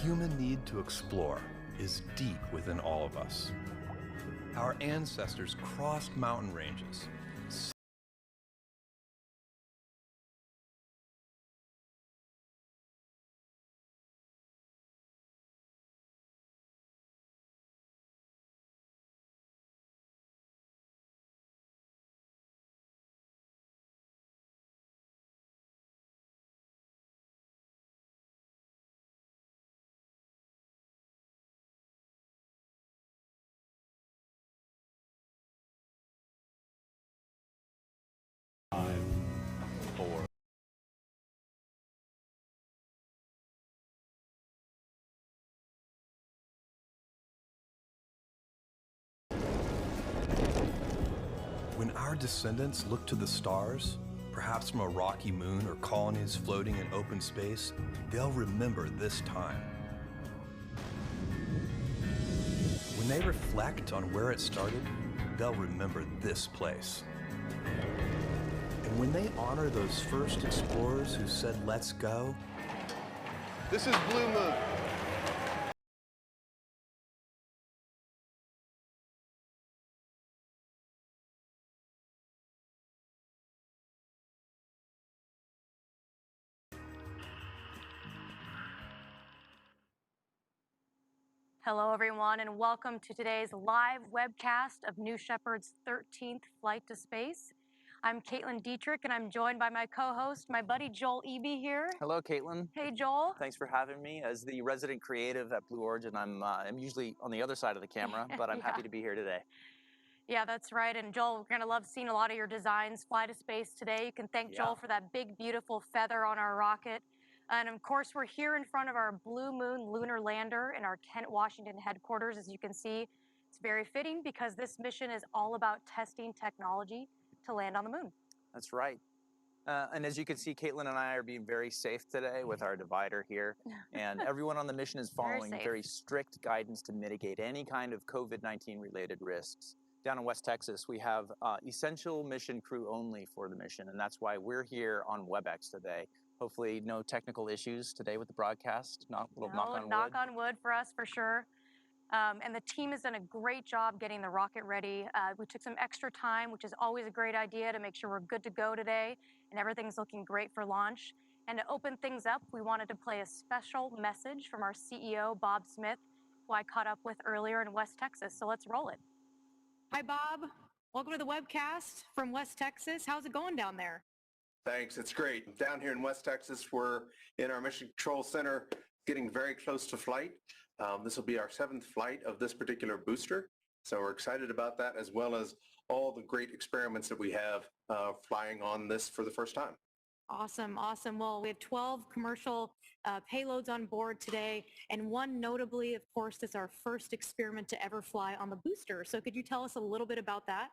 human need to explore is deep within all of us. Our ancestors crossed mountain ranges, our descendants look to the stars, perhaps from a rocky moon or colonies floating in open space, they'll remember this time. When they reflect on where it started, they'll remember this place. And when they honor those first explorers who said, "Let's go," this is Blue Moon. Hello, everyone, and welcome to today's live webcast of New Shepard's 13th flight to space. I'm Caitlin Dietrich, and I'm joined by my co-host, my buddy Joel Eby here. Hello, Caitlin. Hey, Joel. Thanks for having me. As the resident creative at Blue Origin, I'm usually on the other side of the camera, but I'm happy to be here today. Yeah, that's right. And Joel, we're going to love seeing a lot of your designs fly to space today. You can thank Joel for that big, beautiful feather on our rocket. And of course, we're here in front of our Blue Moon lunar lander in our Kent, Washington headquarters. As you can see, it's very fitting because this mission is all about testing technology to land on the moon. That's right. And as you can see, Caitlin and I are being very safe today with our divider here. And everyone on the mission is following very strict guidance to mitigate any kind of COVID-19 related risks. Down in West Texas, we have essential mission crew only for the mission. And that's why we're here on WebEx today. Hopefully no technical issues today with the broadcast. Knock on wood for us, for sure. And the team has done a great job getting the rocket ready. We took some extra time, which is always a great idea, to make sure we're good to go today, and everything's looking great for launch. And to open things up, we wanted to play a special message from our CEO, Bob Smith, who I caught up with earlier in West Texas. So let's roll it. Hi, Bob. Welcome to the webcast from West Texas. How's it going down there? Thanks, it's great. Down here in West Texas, we're in our Mission Control Center, getting very close to flight. This will be our 7th flight of this particular booster. So we're excited about that, as well as all the great experiments that we have flying on this for the first time. Awesome, awesome. Well, we have 12 commercial payloads on board today, and one notably, of course, is our first experiment to ever fly on the booster. So could you tell us a little bit about that?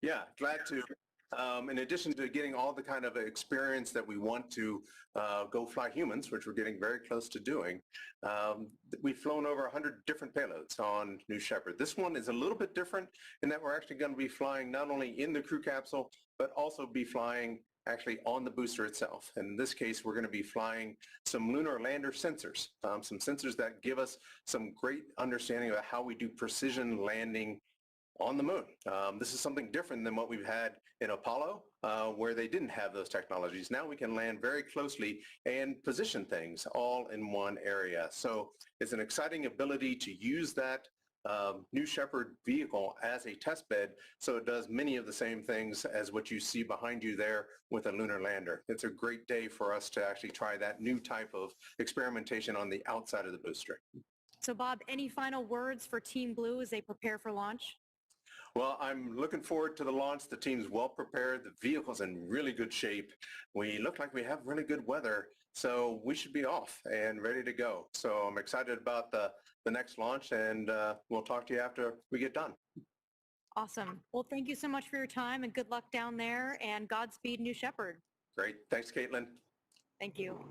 Yeah, glad to. In addition to getting all the kind of experience that we want to go fly humans, which we're getting very close to doing, we've flown over 100 different payloads on New Shepard. This one is a little bit different in that we're actually going to be flying not only in the crew capsule, but also be flying actually on the booster itself. In this case, we're going to be flying some lunar lander sensors, some sensors that give us some great understanding of how we do precision landing on the moon. This is something different than what we've had in Apollo, where they didn't have those technologies. Now we can land very closely and position things all in one area. So it's an exciting ability to use that New Shepard vehicle as a test bed, so it does many of the same things as what you see behind you there with a lunar lander. It's a great day for us to actually try that new type of experimentation on the outside of the booster. So Bob, any final words for Team Blue as they prepare for launch? Well, I'm looking forward to the launch. The team's well prepared. The vehicle's in really good shape. We look like we have really good weather, so we should be off and ready to go. So I'm excited about the next launch, and we'll talk to you after we get done. Awesome. Well, thank you so much for your time, and good luck down there, and Godspeed, New Shepard. Great. Thanks, Caitlin. Thank you.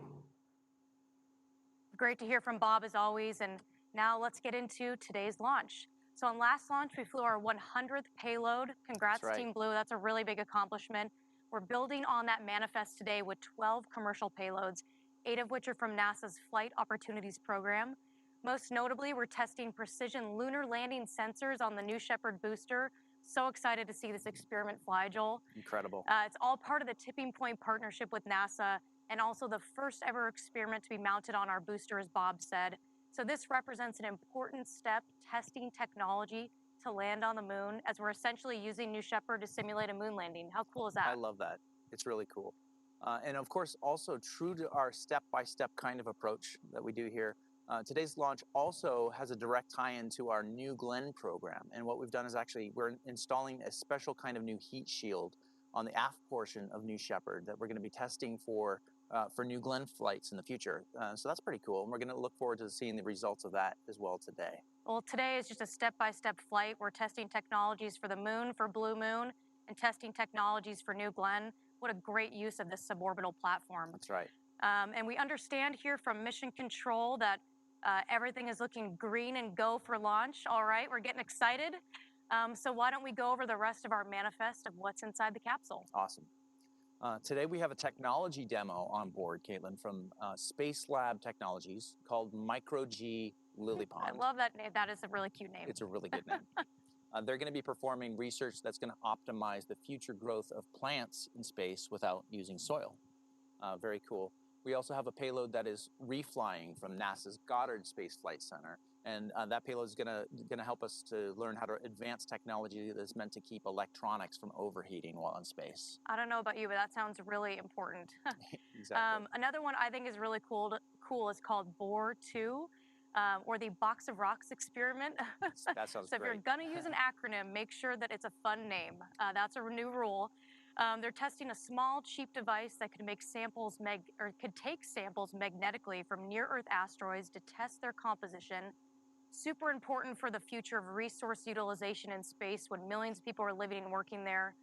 Great to hear from Bob as always, and now let's get into today's launch. So on last launch, we flew our 100th payload. Congrats, Team Blue. That's a really big accomplishment. We're building on that manifest today with 12 commercial payloads, 8 of which are from NASA's Flight Opportunities Program. Most notably, we're testing precision lunar landing sensors on the New Shepard booster. So excited to see this experiment fly, Joel. Incredible. It's all part of the Tipping Point partnership with NASA, and also the first ever experiment to be mounted on our booster, as Bob said. So this represents an important step testing technology to land on the moon, as we're essentially using New Shepard to simulate a moon landing. How cool is that? I love that. It's really cool. And of course, also true to our step-by-step kind of approach that we do here, today's launch also has a direct tie-in to our New Glenn program. And what we've done is actually we're installing a special kind of new heat shield on the aft portion of New Shepard that we're going to be testing for New Glenn flights in the future. So that's pretty cool. And we're going to look forward to seeing the results of that as well today. Well, today is just a step-by-step flight. We're testing technologies for the moon, for Blue Moon, and testing technologies for New Glenn. What a great use of this suborbital platform. That's right. And we understand here from Mission Control that everything is looking green and go for launch. All right, we're getting excited. So why don't we go over the rest of our manifest of what's inside the capsule? Awesome. Today we have a technology demo on board, Caitlin, from Space Lab Technologies called Micro G Lily Pond. I love that name. That is a really cute name. It's a really good name. They're going to be performing research that's going to optimize the future growth of plants in space without using soil. Very cool. We also have a payload that is reflying from NASA's Goddard Space Flight Center. And that payload is going to help us to learn how to advance technology that's meant to keep electronics from overheating while in space. I don't know about you, but that sounds really important. Exactly. Another one I think is really cool is called Bohr 2, or the Box of Rocks experiment. That sounds So if great. you're going to use an acronym, make sure that it's a fun name. That's a new rule. They're testing a small, cheap device that could make samples could take samples magnetically from near-Earth asteroids to test their composition. Super important for the future of resource utilization in space when millions of people are living and working there.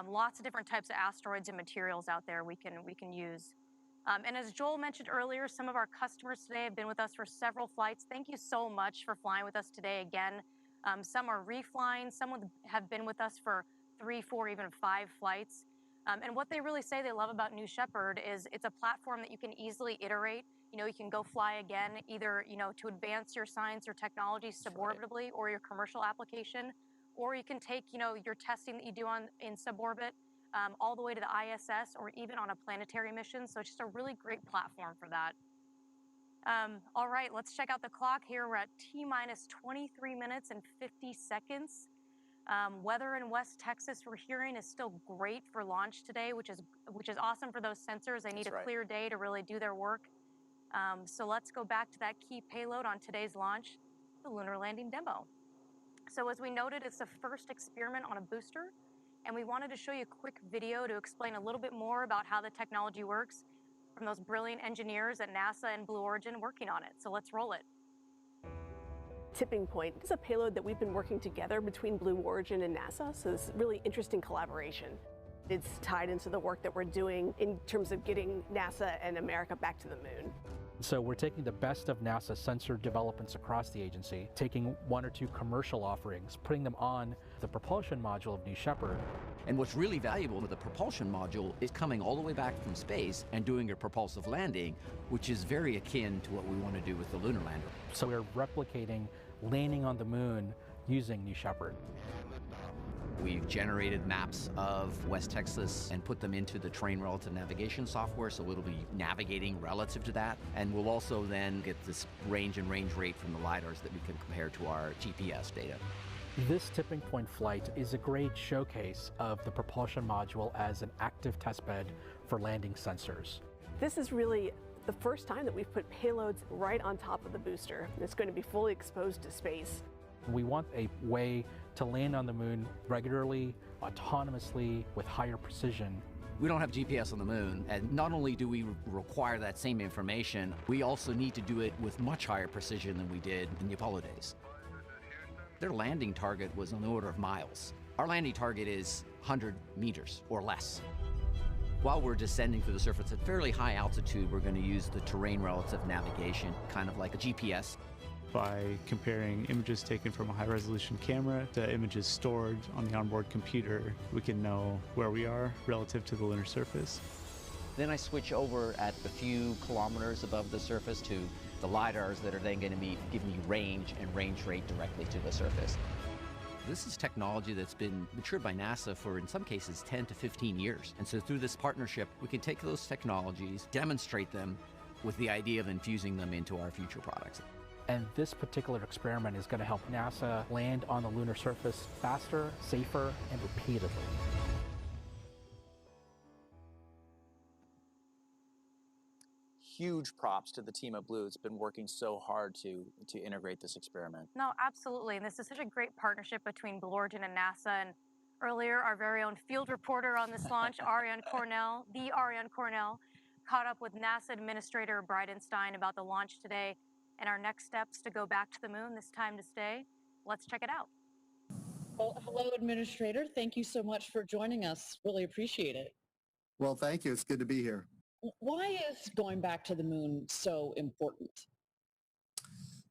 Lots of different types of asteroids and materials out there we can use. And as Joel mentioned earlier, some of our customers today have been with us for several flights. Thank you so much for flying with us today again. Some are reflying, some have been with us for 3, 4, even 5 flights. And what they really say they love about New Shepard is it's a platform that you can easily iterate. You know, you can go fly again, either, to advance your science or technology suborbitally or your commercial application, or you can take, your testing that you do in suborbit all the way to the ISS or even on a planetary mission. So it's just a really great platform for that. All right, let's check out the clock here. We're at T-minus 23 minutes and 50 seconds. Weather in West Texas, we're hearing, is still great for launch today, which is awesome for those sensors. They need a clear day to really do their work. So let's go back to that key payload on today's launch, the lunar landing demo. So as we noted, it's the first experiment on a booster, and we wanted to show you a quick video to explain a little bit more about how the technology works from those brilliant engineers at NASA and Blue Origin working on it. So let's roll it. Tipping Point is a payload that we've been working together between Blue Origin and NASA, so it's really interesting collaboration. It's tied into the work that we're doing in terms of getting NASA and America back to the moon. So we're taking the best of NASA sensor developments across the agency, taking 1 or 2 commercial offerings, putting them on the propulsion module of New Shepard. And what's really valuable with the propulsion module is coming all the way back from space and doing a propulsive landing, which is very akin to what we want to do with the lunar lander. So we're replicating landing on the moon using New Shepard. We've generated maps of West Texas and put them into the terrain relative navigation software, so it'll be navigating relative to that. And we'll also then get this range and range rate from the LiDARs that we can compare to our GPS data. This tipping point flight is a great showcase of the propulsion module as an active testbed for landing sensors. This is really the first time that we've put payloads right on top of the booster. It's going to be fully exposed to space. We want a way to land on the moon regularly, autonomously, with higher precision. We don't have GPS on the moon, and not only do we require that same information, we also need to do it with much higher precision than we did in the Apollo days. Their landing target was on the order of miles. Our landing target is 100 meters or less. While we're descending through the surface at fairly high altitude, we're going to use the terrain relative navigation, kind of like a GPS. By comparing images taken from a high-resolution camera to images stored on the onboard computer, we can know where we are relative to the lunar surface. Then I switch over at a few kilometers above the surface to the LiDARs that are then going to be giving you range and range rate directly to the surface. This is technology that's been matured by NASA for, in some cases, 10 to 15 years. And so through this partnership, we can take those technologies, demonstrate them with the idea of infusing them into our future products. And this particular experiment is going to help NASA land on the lunar surface faster, safer, and repeatedly. Huge props to the team at Blue. It's been working so hard to integrate this experiment. No, absolutely. And this is such a great partnership between Blue Origin and NASA. And earlier, our very own field reporter on this launch, Ariane Cornell, caught up with NASA Administrator Bridenstine about the launch today and our next steps to go back to the moon, this time to stay. Let's check it out. Well, hello, Administrator. Thank you so much for joining us. Really appreciate it. Well, thank you. It's good to be here. Why is going back to the moon so important?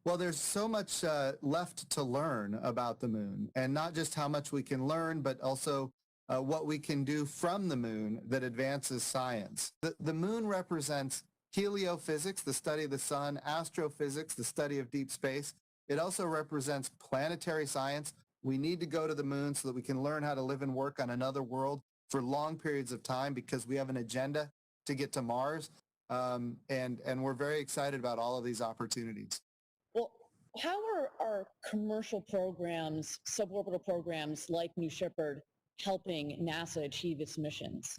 Well, there's so much left to learn about the moon, and not just how much we can learn, but also what we can do from the moon that advances science. The moon represents heliophysics, the study of the sun, astrophysics, the study of deep space. It also represents planetary science. We need to go to the moon so that we can learn how to live and work on another world for long periods of time because we have an agenda to get to Mars. And we're very excited about all of these opportunities. Well, how are our commercial programs, suborbital programs like New Shepard, helping NASA achieve its missions?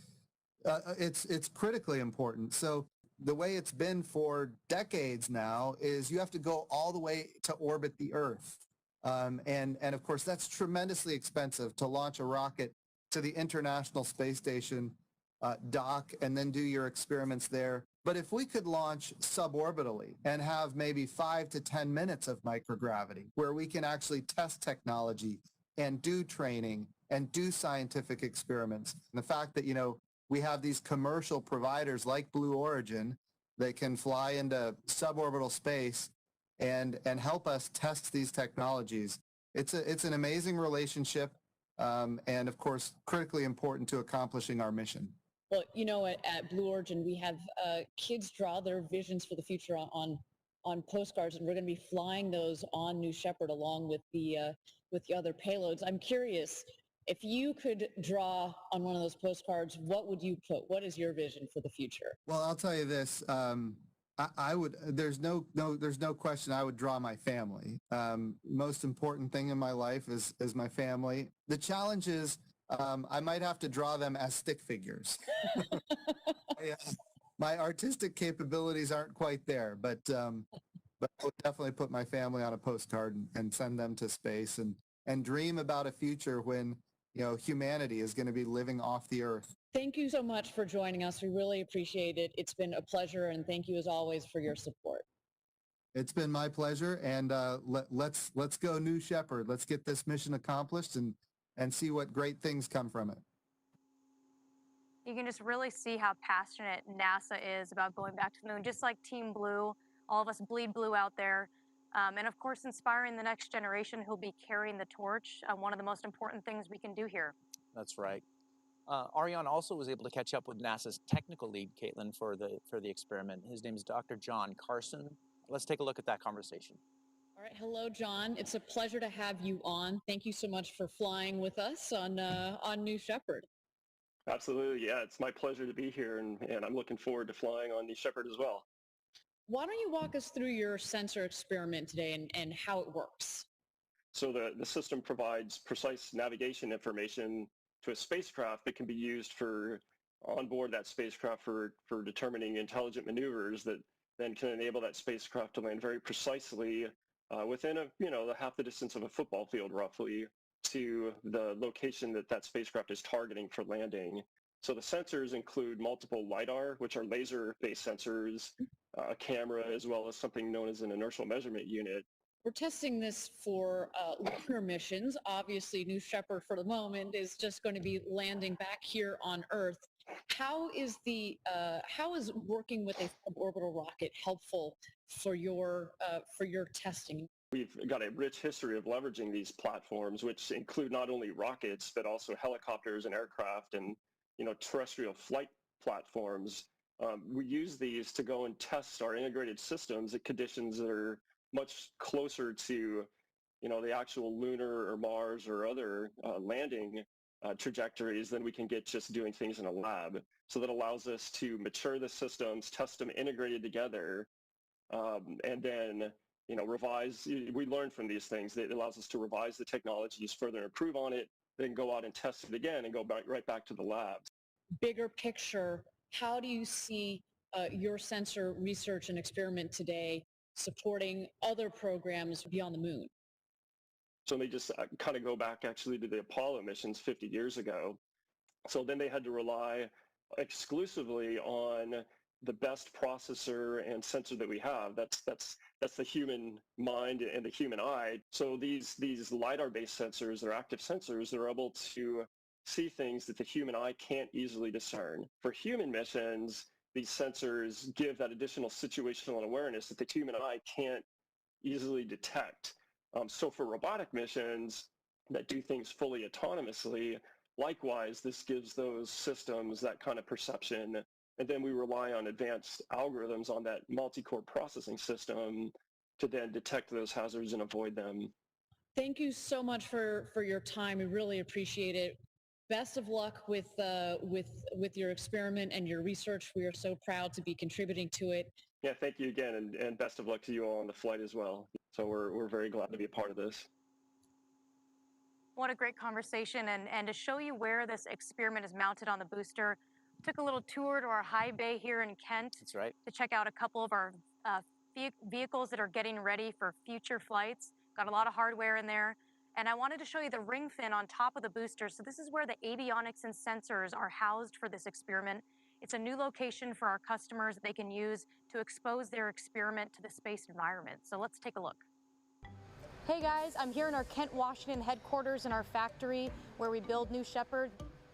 It's critically important. So the way it's been for decades now is you have to go all the way to orbit the Earth. And of course, that's tremendously expensive to launch a rocket to the International Space Station, dock, and then do your experiments there. But if we could launch suborbitally and have maybe 5 to 10 minutes of microgravity where we can actually test technology and do training and do scientific experiments, and the fact that, we have these commercial providers like Blue Origin that can fly into suborbital space and help us test these technologies. It's an amazing relationship, and of course, critically important to accomplishing our mission. Well, at Blue Origin, we have kids draw their visions for the future on postcards, and we're going to be flying those on New Shepard along with the other payloads. I'm curious, if you could draw on one of those postcards, what would you put? What is your vision for the future? Well, I'll tell you this. I would. There's no question. I would draw my family. Most important thing in my life is my family. The challenge is I might have to draw them as stick figures. My artistic capabilities aren't quite there, but I would definitely put my family on a postcard and send them to space and dream about a future when humanity is going to be living off the Earth. Thank you so much for joining us. We really appreciate it. It's been a pleasure, and thank you as always for your support. It's been my pleasure, and let's go New Shepard. Let's get this mission accomplished and see what great things come from it. You can just really see how passionate NASA is about going back to the moon, just like Team Blue. All of us bleed blue out there. And of course, inspiring the next generation who'll be carrying the torch, one of the most important things we can do here. That's right. Ariane also was able to catch up with NASA's technical lead, Caitlin, for the experiment. His name is Dr. John Carson. Let's take a look at that conversation. All right. Hello, John. It's a pleasure to have you on. Thank you so much for flying with us on New Shepard. Absolutely. Yeah, it's my pleasure to be here, and I'm looking forward to flying on New Shepard as well. Why don't you walk us through your sensor experiment today and how it works? So the system provides precise navigation information to a spacecraft that can be used for onboard that spacecraft for determining intelligent maneuvers that then can enable that spacecraft to land very precisely within half the distance of a football field roughly to the location that spacecraft is targeting for landing. So the sensors include multiple LiDAR, which are laser-based sensors, a camera, as well as something known as an inertial measurement unit. We're testing this for lunar missions. Obviously, New Shepard for the moment is just going to be landing back here on Earth. How is working with a suborbital rocket helpful for your testing? We've got a rich history of leveraging these platforms, which include not only rockets but also helicopters and aircraft and terrestrial flight platforms. We use these to go and test our integrated systems at conditions that are much closer to, the actual lunar or Mars or other landing trajectories than we can get just doing things in a lab. So that allows us to mature the systems, test them integrated together, and then, revise. We learn from these things. It allows us to revise the technologies, further improve on it, then go out and test it again and go right back to the labs. Bigger picture, how do you see your sensor research and experiment today supporting other programs beyond the moon? So they just kind of go back actually to the Apollo missions 50 years ago. So then they had to rely exclusively on the best processor and sensor that we have. That's the human mind and the human eye. So these LiDAR-based sensors, they're active sensors, they're able to see things that the human eye can't easily discern. For human missions, these sensors give that additional situational awareness that the human eye can't easily detect. So for robotic missions that do things fully autonomously, likewise, this gives those systems that kind of perception. And then we rely on advanced algorithms on that multi-core processing system to then detect those hazards and avoid them. Thank you so much for your time. We really appreciate it. Best of luck with your experiment and your research. We are so proud to be contributing to it. Yeah, thank you again, and best of luck to you all on the flight as well. So we're very glad to be a part of this. What a great conversation. And to show you where this experiment is mounted on the booster, took a little tour to our high bay here in Kent. That's right. To check out a couple of our vehicles that are getting ready for future flights. Got a lot of hardware in there. And I wanted to show you the ring fin on top of the booster. So this is where the avionics and sensors are housed for this experiment. It's a new location for our customers that they can use to expose their experiment to the space environment. So let's take a look. Hey guys, I'm here in our Kent, Washington headquarters in our factory where we build New Shepard.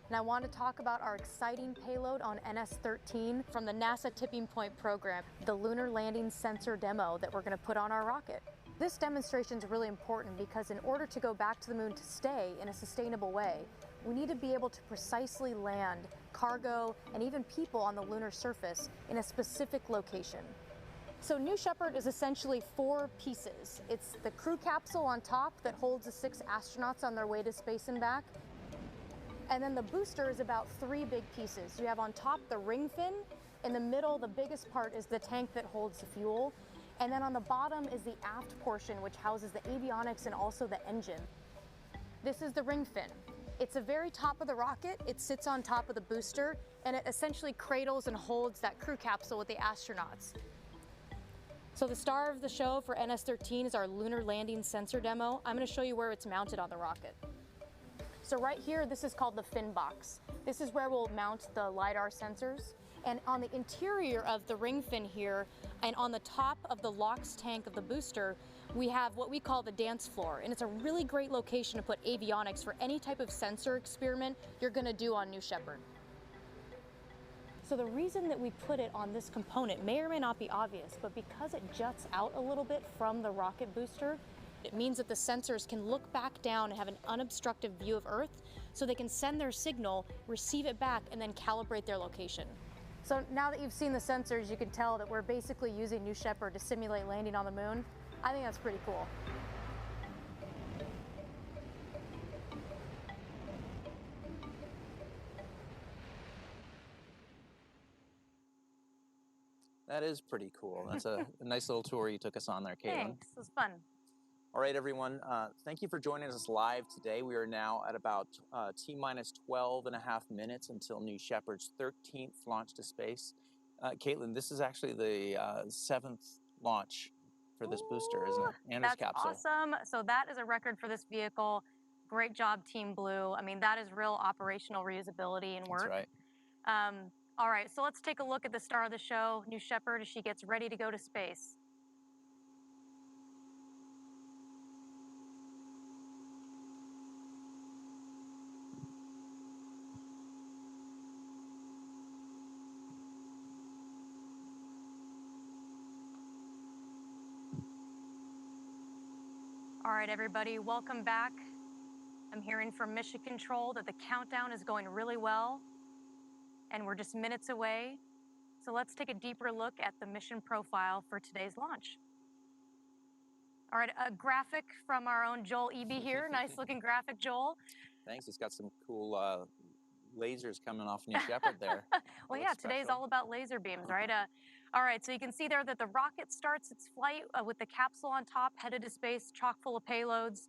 And I want to talk about our exciting payload on NS-13 from the NASA Tipping Point program, the Lunar Landing Sensor demo that we're going to put on our rocket. This demonstration is really important because in order to go back to the moon to stay in a sustainable way, we need to be able to precisely land cargo and even people on the lunar surface in a specific location. So New Shepard is essentially 4 pieces. It's the crew capsule on top that holds the 6 astronauts on their way to space and back. And then the booster is about 3 big pieces. You have on top the ring fin. In the middle, the biggest part is the tank that holds the fuel. And then on the bottom is the aft portion, which houses the avionics and also the engine. This is the ring fin. It's the very top of the rocket. It sits on top of the booster, and it essentially cradles and holds that crew capsule with the astronauts. So the star of the show for NS-13 is our Lunar Landing Sensor demo. I'm going to show you where it's mounted on the rocket. So right here, this is called the fin box. This is where we'll mount the LiDAR sensors. And on the interior of the ring fin here, and on the top of the LOX tank of the booster, we have what we call the dance floor. And it's a really great location to put avionics for any type of sensor experiment you're going to do on New Shepard. So the reason that we put it on this component may or may not be obvious, but because it juts out a little bit from the rocket booster, it means that the sensors can look back down and have an unobstructed view of Earth, so they can send their signal, receive it back, and then calibrate their location. So now that you've seen the sensors, you can tell that we're basically using New Shepard to simulate landing on the moon. I think that's pretty cool. That is pretty cool. That's a nice little tour you took us on there, Caitlin. Thanks, it was fun. All right, everyone. Thank you for joining us live today. We are now at about T-minus 12 and a half minutes until New Shepard's 13th launch to space. Caitlin, this is actually the 7th launch for this booster, isn't it? And its capsule. That's awesome. So that is a record for this vehicle. Great job, Team Blue. I mean, that is real operational reusability and work. That's right. All right, so let's take a look at the star of the show, New Shepard, as she gets ready to go to space. All right, everybody, welcome back. I'm hearing from Mission Control that the countdown is going really well, and we're just minutes away. So let's take a deeper look at the mission profile for today's launch. All right, a graphic from our own Joel Eby here. Nice looking graphic, Joel. Thanks. It's got some cool lasers coming off New Shepard there. Well, yeah, today's all about laser beams, right? All right, so you can see there that the rocket starts its flight with the capsule on top, headed to space, chock full of payloads.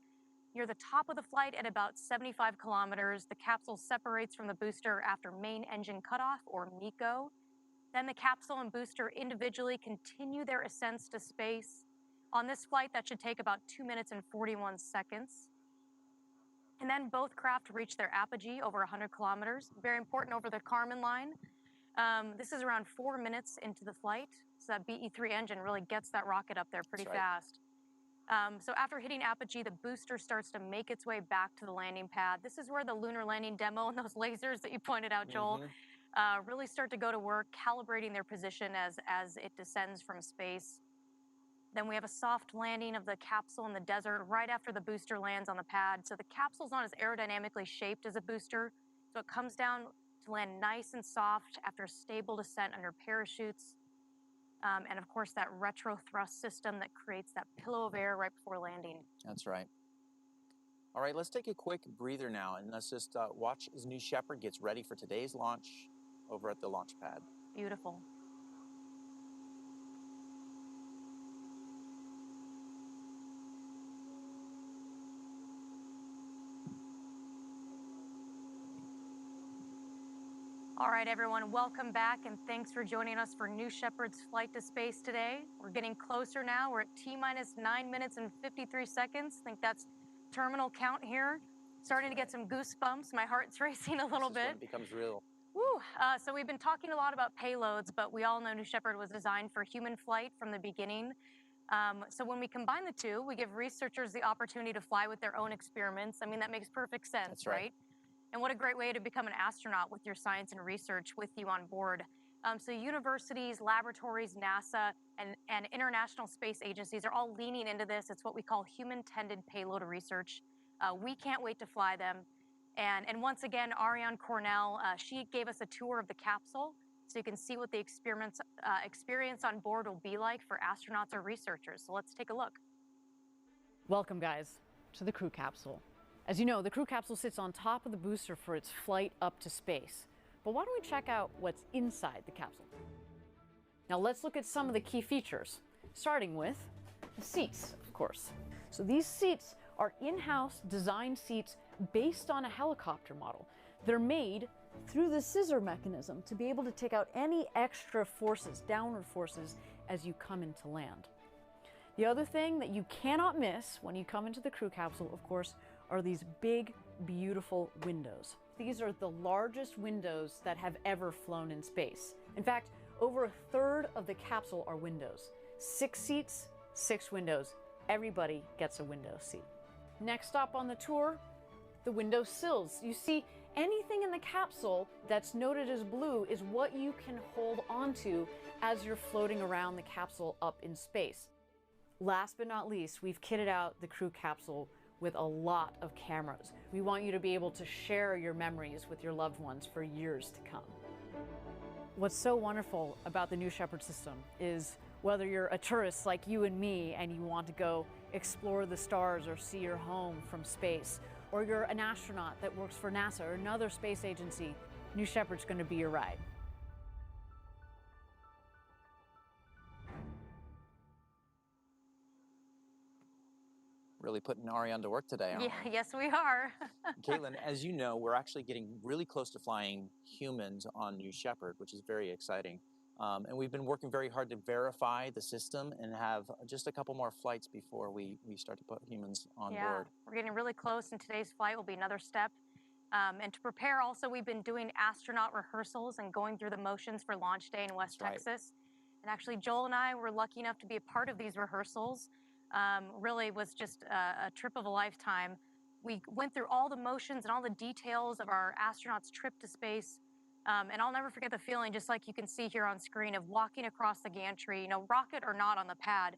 Near the top of the flight at about 75 kilometers, the capsule separates from the booster after main engine cutoff, or MECO. Then the capsule and booster individually continue their ascents to space. On this flight, that should take about 2 minutes and 41 seconds. And then both craft reach their apogee over 100 kilometers, very important over the Kármán line. This is around 4 minutes into the flight, so that BE-3 engine really gets that rocket up there pretty That's right. fast. So after hitting apogee, the booster starts to make its way back to the landing pad. This is where the lunar landing demo and those lasers that you pointed out, Joel, really start to go to work, calibrating their position as it descends from space. Then we have a soft landing of the capsule in the desert right after the booster lands on the pad. So the capsule's not as aerodynamically shaped as a booster, so it comes down to land nice and soft after a stable descent under parachutes. And of course, that retro thrust system that creates that pillow of air right before landing. That's right. All right, let's take a quick breather now, and let's just watch as New Shepard gets ready for today's launch over at the launch pad. Beautiful. All right, everyone, welcome back, and thanks for joining us for New Shepard's flight to space today. We're getting closer now. We're at T-minus 9 minutes and 53 seconds. I think that's terminal count here. Starting to get some goosebumps. My heart's racing a little This is when bit. it becomes real. Woo. So we've been talking a lot about payloads, but we all know New Shepard was designed for human flight from the beginning. So when we combine the two, we give researchers the opportunity to fly with their own experiments. I mean, that makes perfect sense, That's right. And what a great way to become an astronaut with your science and research with you on board. So universities, laboratories, NASA, and international space agencies are all leaning into this. It's what we call human-tended payload research. We can't wait to fly them. And once again, Ariane Cornell, she gave us a tour of the capsule, so you can see what the experience on board will be like for astronauts or researchers. So let's take a look. Welcome, guys, to the crew capsule. As you know, the crew capsule sits on top of the booster for its flight up to space. But why don't we check out what's inside the capsule? Now let's look at some of the key features, starting with the seats, of course. So these seats are in-house designed seats based on a helicopter model. They're made through the scissor mechanism to be able to take out any extra forces, downward forces, as you come into land. The other thing that you cannot miss when you come into the crew capsule, of course, are these big, beautiful windows. These are the largest windows that have ever flown in space. In fact, over a third of the capsule are windows. 6 seats, 6 windows. Everybody gets a window seat. Next stop on the tour, the window sills. You see, anything in the capsule that's noted as blue is what you can hold onto as you're floating around the capsule up in space. Last but not least, we've kitted out the crew capsule with a lot of cameras. We want you to be able to share your memories with your loved ones for years to come. What's so wonderful about the New Shepard system is whether you're a tourist like you and me and you want to go explore the stars or see your home from space, or you're an astronaut that works for NASA or another space agency, New Shepard's going to be your ride. Really putting Ariane to work today, aren't we? Yes, we are. Caitlin, as you know, we're actually getting really close to flying humans on New Shepard, which is very exciting. And we've been working very hard to verify the system and have just a couple more flights before we start to put humans on board. We're getting really close, and today's flight will be another step. And to prepare also, we've been doing astronaut rehearsals and going through the motions for launch day in West Texas. And actually, Joel and I were lucky enough to be a part of these rehearsals. Really was just a trip of a lifetime. We went through all the motions and all the details of our astronauts' trip to space. And I'll never forget the feeling, just like you can see here on screen, of walking across the gantry, you know, rocket or not on the pad.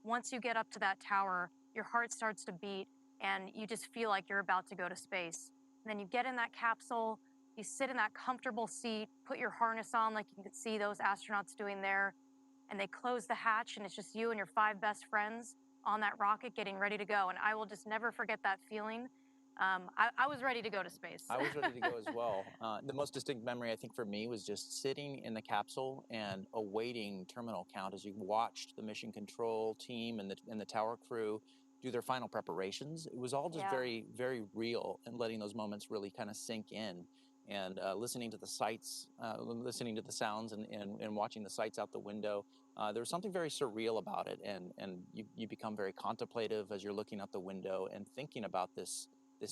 Once you get up to that tower, your heart starts to beat and you just feel like you're about to go to space. And then you get in that capsule, you sit in that comfortable seat, put your harness on like you can see those astronauts doing there, and they close the hatch and it's just you and your 5 best friends on that rocket getting ready to go. And I will just never forget that feeling. I was ready to go to space. I was ready to go as well. The most distinct memory, I think, for me was just sitting in the capsule and awaiting terminal count as you watched the mission control team and the tower crew do their final preparations. It was all just very, very real, and letting those moments really kind of sink in. And listening to the sights, listening to the sounds, and watching the sights out the window. There was something very surreal about it, and you become very contemplative as you're looking out the window and thinking about this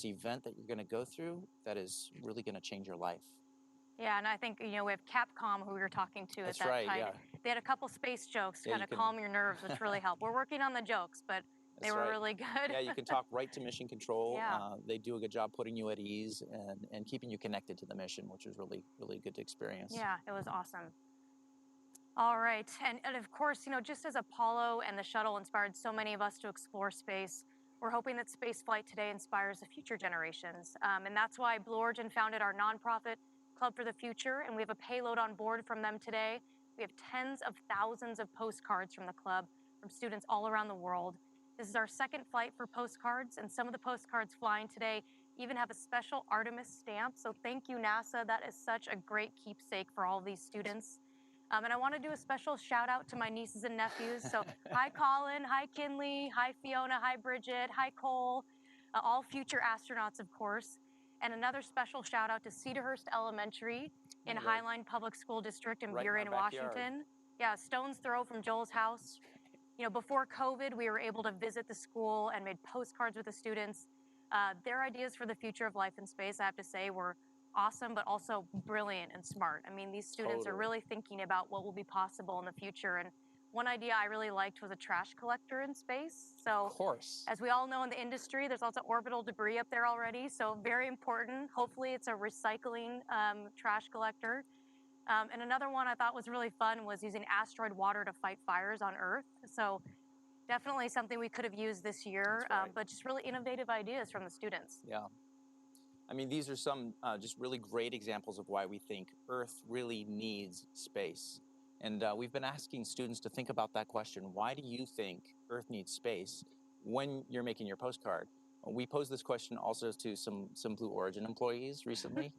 event that you're going to go through that is really going to change your life. Yeah, and I think, we have Capcom, who we were talking to That's at that right, time. yeah. They had a couple space jokes to Yeah, kind you of can- calm your nerves, which really helped. We're working on the jokes, but they That's were right. really good. Yeah, you can talk right to mission control. Yeah. They do a good job putting you at ease and keeping you connected to the mission, which is really, really good to experience. Yeah, it was awesome. All right, and of course, just as Apollo and the shuttle inspired so many of us to explore space, we're hoping that spaceflight today inspires the future generations. And that's why Blue Origin founded our nonprofit Club for the Future, and we have a payload on board from them today. We have tens of thousands of postcards from the club, from students all around the world. This is our second flight for postcards, and some of the postcards flying today even have a special Artemis stamp. So thank you, NASA. That is such a great keepsake for all of these students. And I want to do a special shout out to my nieces and nephews. So hi, Colin, hi, Kinley, hi, Fiona, hi, Bridget, hi, Cole, all future astronauts, of course. And another special shout out to Cedarhurst Elementary in Right. Highline Public School District in Right in our Burien, backyard. Washington. Yeah, stone's throw from Joel's house. Before COVID, we were able to visit the school and made postcards with the students. Their ideas for the future of life in space, I have to say, were awesome, but also brilliant and smart. I mean, these students are Totally. really thinking about what will be possible in the future. And one idea I really liked was a trash collector in space. So, Of course. as we all know in the industry, there's lots of orbital debris up there already. So, very important. Hopefully, it's a recycling trash collector. And another one I thought was really fun was using asteroid water to fight fires on Earth. So, definitely something we could have used this year, That's right. but just really innovative ideas from the students. Yeah. I mean, these are some just really great examples of why we think Earth really needs space. And we've been asking students to think about that question. Why do you think Earth needs space when you're making your postcard? We posed this question also to some Blue Origin employees recently.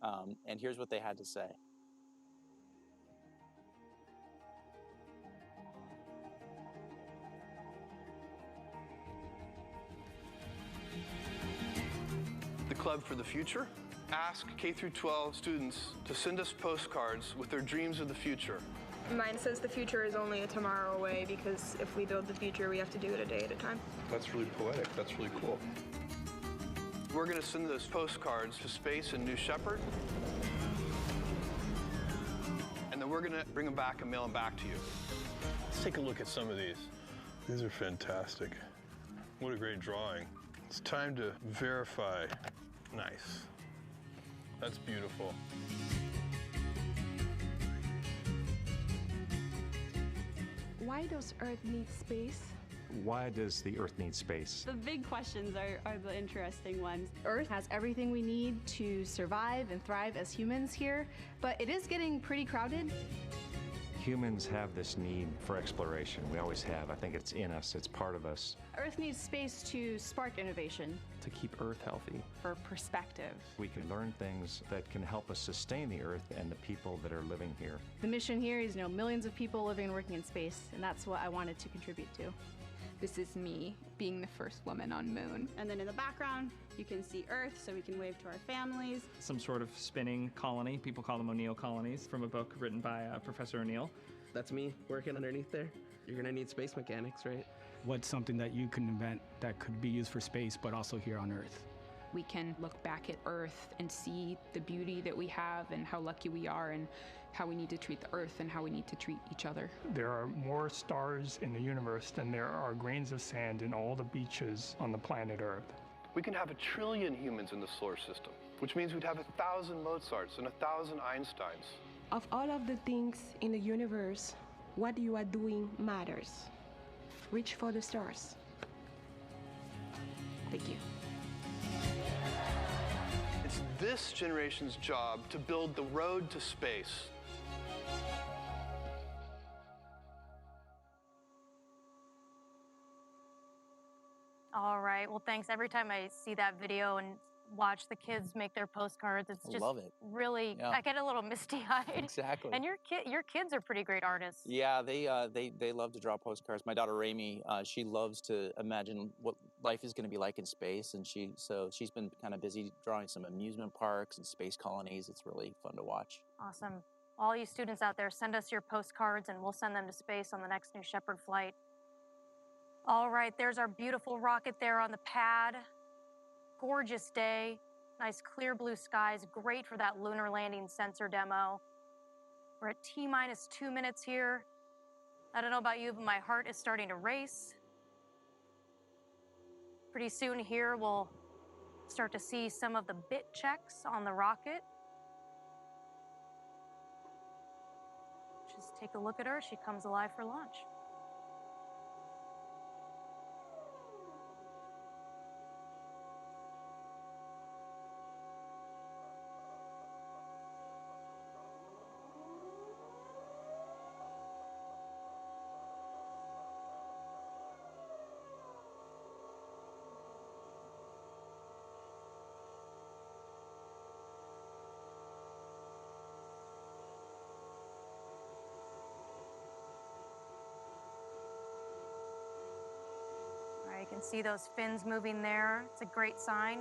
And here's what they had to say. The Club for the Future ask K-12 students to send us postcards with their dreams of the future. Mine says the future is only a tomorrow away because if we build the future, we have to do it a day at a time. That's really poetic. That's really cool. We're going to send those postcards to space in New Shepard. And then we're going to bring them back and mail them back to you. Let's take a look at some of these. These are fantastic. What a great drawing. It's time to verify. Nice. That's beautiful. Why does Earth need space? Why does the Earth need space? The big questions are the interesting ones. Earth has everything we need to survive and thrive as humans here, but it is getting pretty crowded. Humans have this need for exploration. We always have. I think it's in us. It's part of us. Earth needs space to spark innovation. To keep Earth healthy. For perspective. We can learn things that can help us sustain the Earth and the people that are living here. The mission here is, millions of people living and working in space, and that's what I wanted to contribute to. This is me being the first woman on Moon. And then in the background, you can see Earth, so we can wave to our families. Some sort of spinning colony. People call them O'Neill colonies, from a book written by Professor O'Neill. That's me working underneath there. You're gonna need space mechanics, right? What's something that you can invent that could be used for space, but also here on Earth? We can look back at Earth and see the beauty that we have and how lucky we are and how we need to treat the Earth and how we need to treat each other. There are more stars in the universe than there are grains of sand in all the beaches on the planet Earth. We can have 1 trillion humans in the solar system, which means we'd have 1,000 Mozarts and 1,000 Einsteins. Of all of the things in the universe, what you are doing matters. Reach for the stars. Thank you. It's this generation's job to build the road to space. All right. Well, thanks. Every time I see that video and watch the kids make their postcards, it's just love it. really, Yeah. I get a little misty-eyed. Exactly. And your kids are pretty great artists. Yeah, they love to draw postcards. My daughter Rami, she loves to imagine what life is going to be like in space, and she's been kind of busy drawing some amusement parks and space colonies. It's really fun to watch. Awesome. All you students out there, send us your postcards, and we'll send them to space on the next New Shepard flight. All right, there's our beautiful rocket there on the pad. Gorgeous day. Nice clear blue skies, great for that lunar landing sensor demo. We're at T-minus 2 minutes here. I don't know about you, but my heart is starting to race. Pretty soon here, we'll start to see some of the bit checks on the rocket. Just take a look at her. She comes alive for launch. All right, you can see those fins moving there. It's a great sign.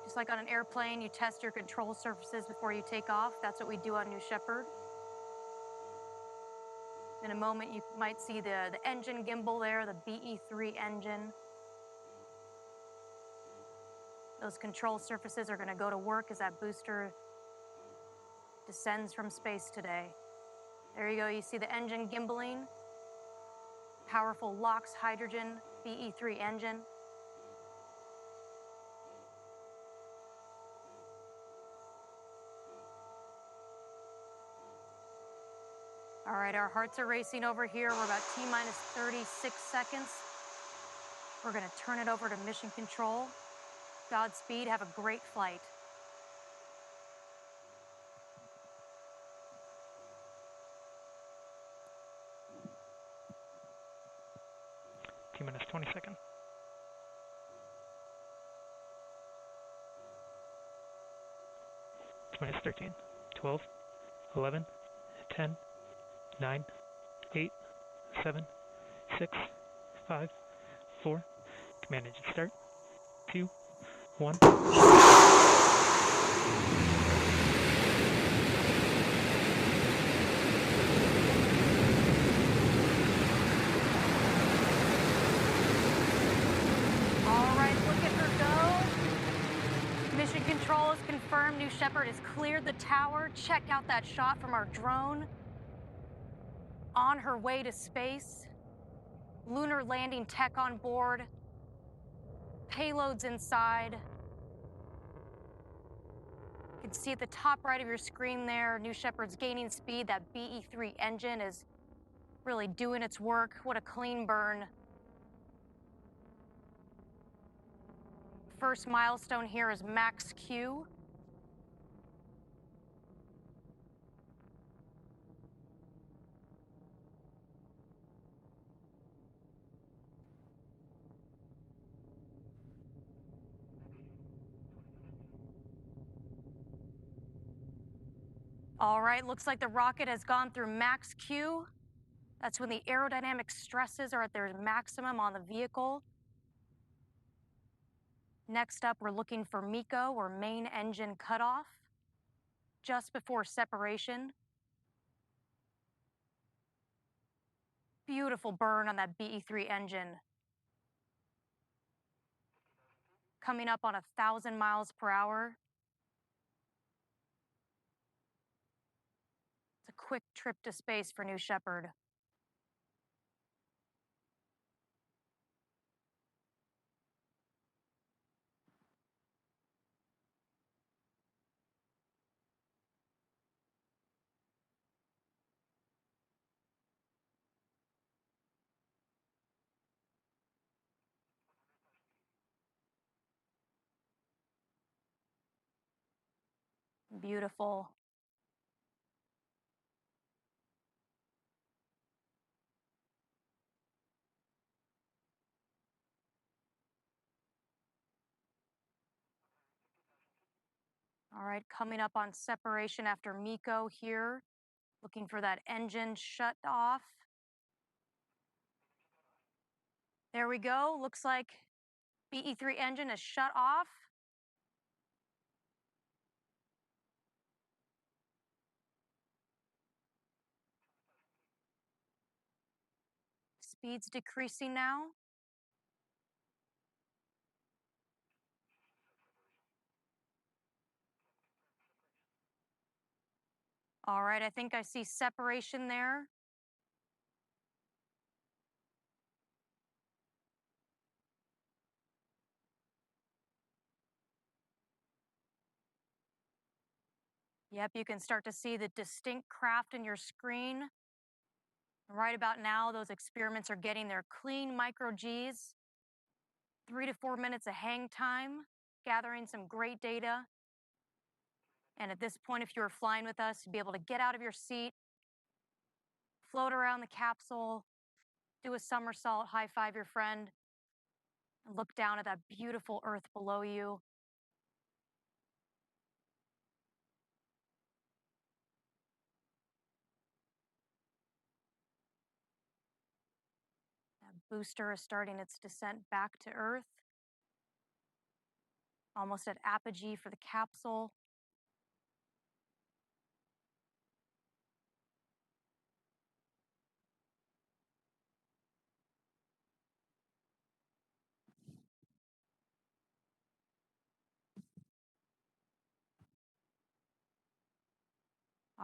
Just like on an airplane, you test your control surfaces before you take off. That's what we do on New Shepard. In a moment, you might see the engine gimbal there, the BE-3 engine. Those control surfaces are going to go to work as that booster descends from space today. There you go. You see the engine gimbaling. Powerful LOX hydrogen BE-3 engine. All right, our hearts are racing over here. We're about T-minus 36 seconds. We're going to turn it over to mission control. Godspeed. Have a great flight. T-minus 20 seconds. T-minus 13, 12, 11, 10, 9, 8, 7, 6, 5, 4. Command engine start. 2, 1. Mission control has confirmed New Shepard has cleared the tower. Check out that shot from our drone. On her way to space. Lunar landing tech on board. Payloads inside. You can see at the top right of your screen there, New Shepard's gaining speed. That BE-3 engine is really doing its work. What a clean burn. First milestone here is max Q. All right, looks like the rocket has gone through max Q. That's when the aerodynamic stresses are at their maximum on the vehicle. Next up, we're looking for MECO, or main engine cutoff, just before separation. Beautiful burn on that BE-3 engine. Coming up on 1,000 miles per hour. It's a quick trip to space for New Shepard. Beautiful. All right, coming up on separation after MECO here. Looking for that engine shut off. There we go. Looks like BE-3 engine is shut off. Speed's decreasing now. All right, I think I see separation there. Yep, you can start to see the distinct craft in your screen. Right about now, those experiments are getting their clean micro Gs, 3 to 4 minutes of hang time, gathering some great data. And at this point, if you were flying with us, you'd be able to get out of your seat, float around the capsule, do a somersault, high five your friend, and look down at that beautiful Earth below you. That booster is starting its descent back to Earth, almost at apogee for the capsule.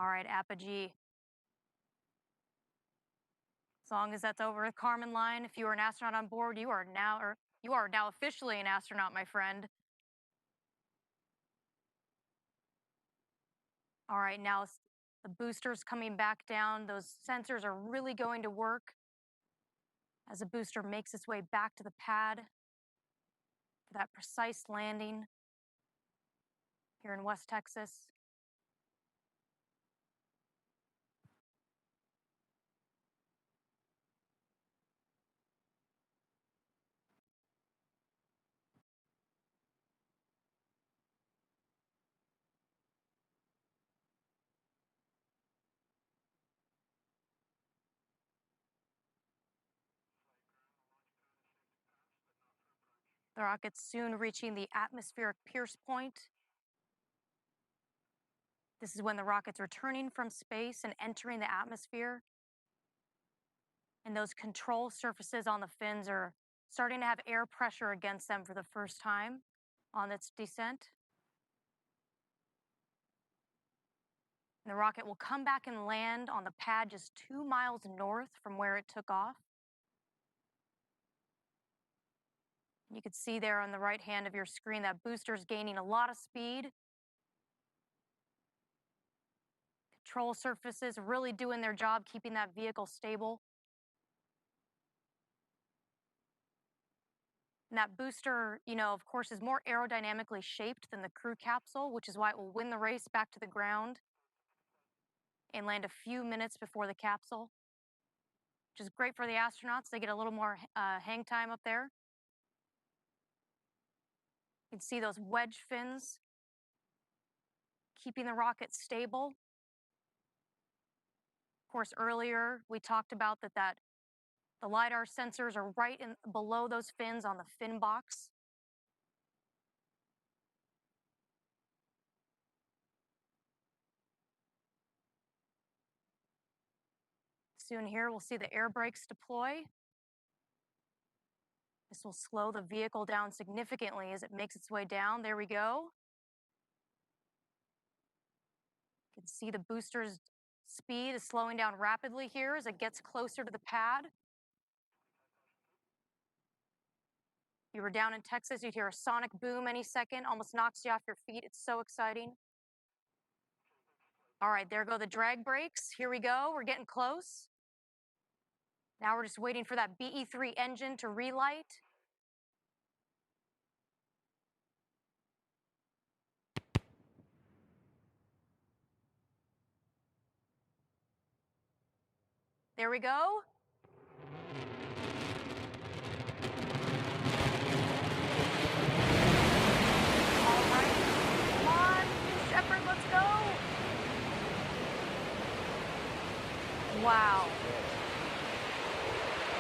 All right, apogee. As long as that's over the Kármán line, if you are an astronaut on board, you are now officially an astronaut, my friend. All right, now the booster's coming back down. Those sensors are really going to work as the booster makes its way back to the pad for that precise landing here in West Texas. The rocket's soon reaching the atmospheric pierce point. This is when the rocket's returning from space and entering the atmosphere. And those control surfaces on the fins are starting to have air pressure against them for the first time on its descent. And the rocket will come back and land on the pad just 2 miles north from where it took off. You can see there on the right hand of your screen that booster's gaining a lot of speed. Control surfaces really doing their job, keeping that vehicle stable. And that booster, of course, is more aerodynamically shaped than the crew capsule, which is why it will win the race back to the ground and land a few minutes before the capsule, which is great for the astronauts. They get a little more hang time up there. You can see those wedge fins keeping the rocket stable. Of course, earlier we talked about that the LiDAR sensors are right below those fins on the fin box. Soon here we'll see the air brakes deploy. This will slow the vehicle down significantly as it makes its way down. There we go. You can see the booster's speed is slowing down rapidly here as it gets closer to the pad. If you were down in Texas, you'd hear a sonic boom any second, almost knocks you off your feet. It's so exciting. All right, there go the drag brakes. Here we go. We're getting close. Now we're just waiting for that BE-3 engine to relight. There we go. All right, come on, Shepard, let's go. Wow.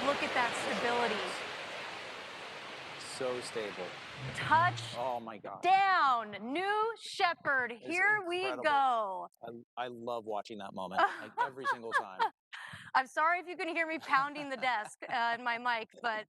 Look at that stability. So stable. Touch. Oh my God. Down. New Shepard. It's Here incredible. we go. I love watching that moment, like every single time. I'm sorry if you can hear me pounding the desk and my mic, but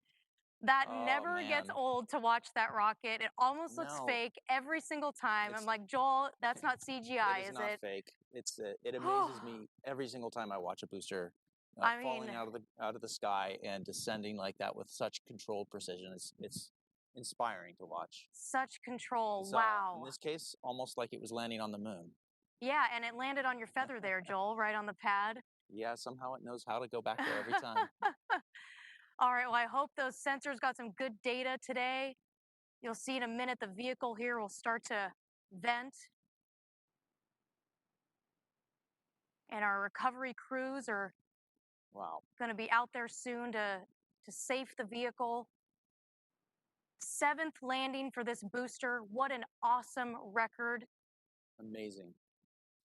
that never gets old to watch that rocket. It almost looks fake every single time. I'm like, Joel, that's not CGI, It is not it? fake. it amazes me every single time I watch a booster falling out of the sky and descending like that with such controlled precision. It's inspiring to watch. Such control. It's, wow. in this case, almost like it was landing on the moon. Yeah, and it landed on your feather there, Joel, right on the pad. Yeah, somehow it knows how to go back there every time. All right, well, I hope those sensors got some good data today. You'll see in a minute the vehicle here will start to vent. And our recovery crews are going to be out there soon to safe the vehicle. 7th landing for this booster. What an awesome record. Amazing.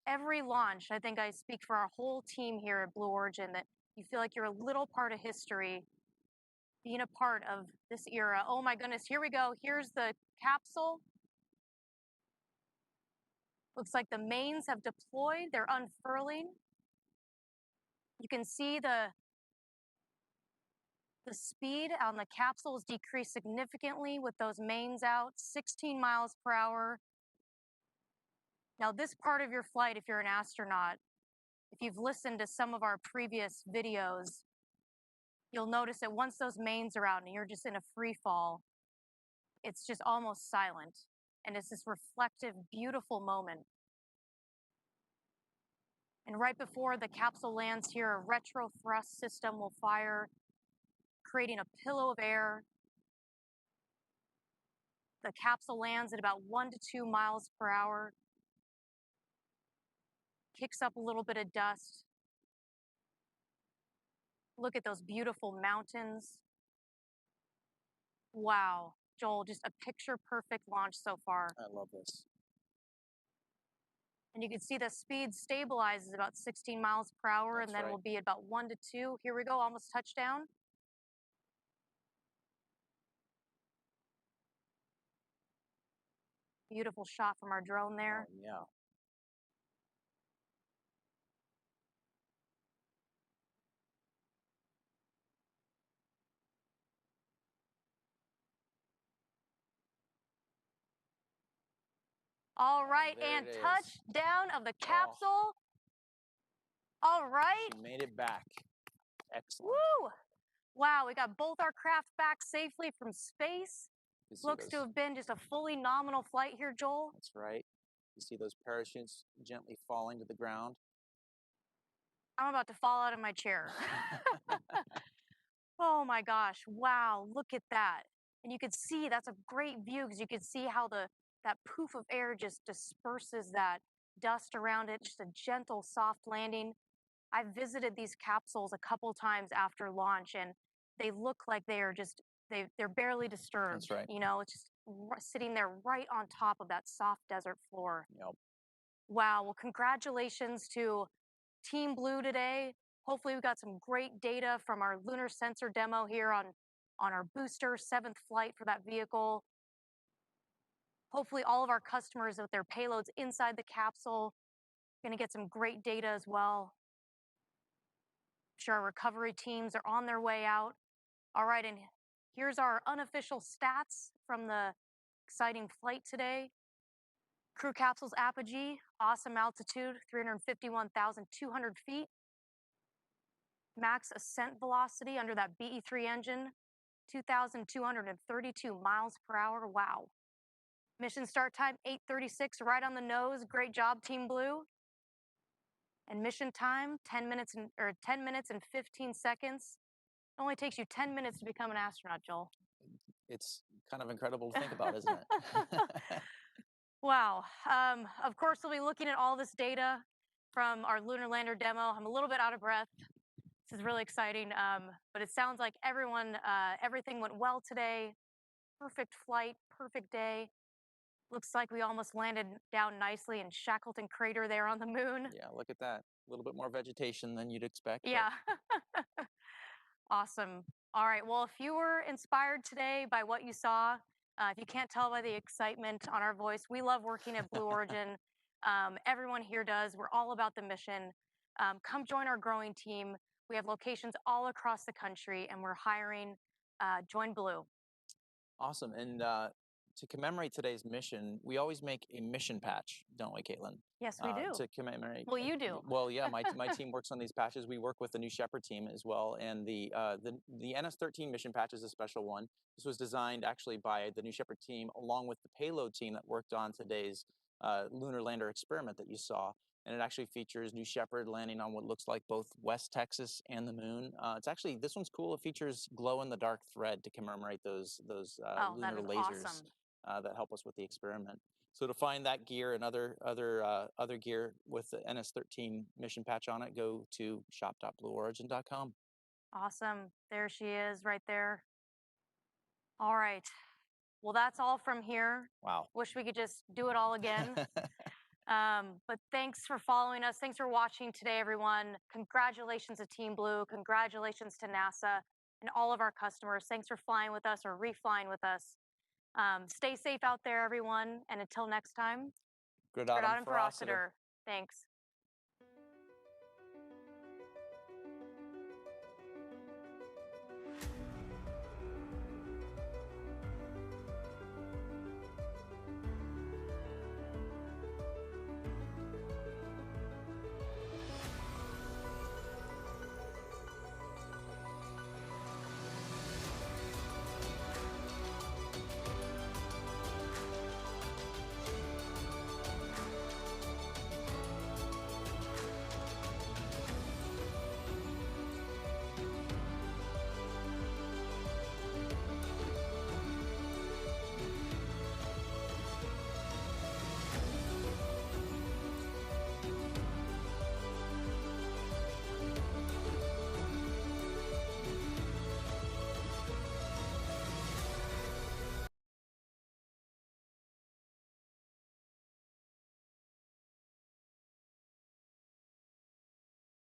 Every launch, I think I speak for our whole team here at Blue Origin, that you feel like you're a little part of history, being a part of this era. Oh my goodness, here we go. Here's the capsule. Looks like the mains have deployed. They're unfurling. You can see the speed on the capsule has decreased significantly with those mains out, 16 miles per hour. Now, this part of your flight, if you're an astronaut, if you've listened to some of our previous videos, you'll notice that once those mains are out and you're just in a free fall, it's just almost silent. And it's this reflective, beautiful moment. And right before the capsule lands here, a retro thrust system will fire, creating a pillow of air. The capsule lands at about 1 to 2 miles per hour, kicks up a little bit of dust. Look at those beautiful mountains. Wow, Joel, just a picture-perfect launch so far. I love this. And you can see the speed stabilizes about 16 miles per hour, and then we'll be at about 1 to 2. Here we go, almost touchdown. Beautiful shot from our drone there. Oh, yeah. All right, and touchdown of the capsule. All right. She made it back. Excellent. Woo! Wow, we got both our craft back safely from space. Looks to have been just a fully nominal flight here, Joel. That's right. You see those parachutes gently falling to the ground. I'm about to fall out of my chair. Oh my gosh, wow, look at that. And you could see, that's a great view because you could see how that poof of air just disperses that dust around it, just a gentle, soft landing. I've visited these capsules a couple times after launch, and they look like they are just, they're barely disturbed. That's right. You know, it's just sitting there right on top of that soft desert floor. Yep. Wow, well, congratulations to Team Blue today. Hopefully we got some great data from our lunar sensor demo here on our booster, 7th flight for that vehicle. Hopefully all of our customers with their payloads inside the capsule are going to get some great data as well. I'm sure our recovery teams are on their way out. All right, and here's our unofficial stats from the exciting flight today. Crew capsule's apogee, awesome altitude, 351,200 feet. Max ascent velocity under that BE-3 engine, 2,232 miles per hour. Wow. Mission start time, 8:36, right on the nose. Great job, Team Blue. And mission time, 10 minutes and 15 seconds. It only takes you 10 minutes to become an astronaut, Joel. It's kind of incredible to think about, isn't it? Wow. Of course, we'll be looking at all this data from our lunar lander demo. I'm a little bit out of breath. This is really exciting, but it sounds like everything went well today. Perfect flight, perfect day. Looks like we almost landed down nicely in Shackleton Crater there on the moon. Yeah, look at that. A little bit more vegetation than you'd expect. Yeah. Awesome. All right, well, if you were inspired today by what you saw, if you can't tell by the excitement on our voice, we love working at Blue Origin. Everyone here does. We're all about the mission. Come join our growing team. We have locations all across the country, and we're hiring. Join Blue. Awesome. And to commemorate today's mission, we always make a mission patch, don't we, Caitlin? Yes, we do. To commemorate. Well, you do. Well, yeah, my team works on these patches. We work with the new Shepard team as well, and the NS-13 mission patch is a special one. This was designed actually by the new Shepard team along with the payload team that worked on today's lunar lander experiment that you saw. And it actually features New Shepard landing on what looks like both West Texas and the moon. It's actually, this one's cool. It features glow-in-the-dark thread to commemorate those lunar lasers awesome. that help us with the experiment. So to find that gear and other gear with the NS-13 mission patch on it, go to shop.blueorigin.com. Awesome. There she is right there. All right. Well, that's all from here. Wow. Wish we could just do it all again. But thanks for following us. Thanks for watching today, everyone. Congratulations to Team Blue. Congratulations to NASA and all of our customers. Thanks for flying with us or reflying with us. Stay safe out there, everyone. And until next time, Good Autumn for Rossiter. Thanks.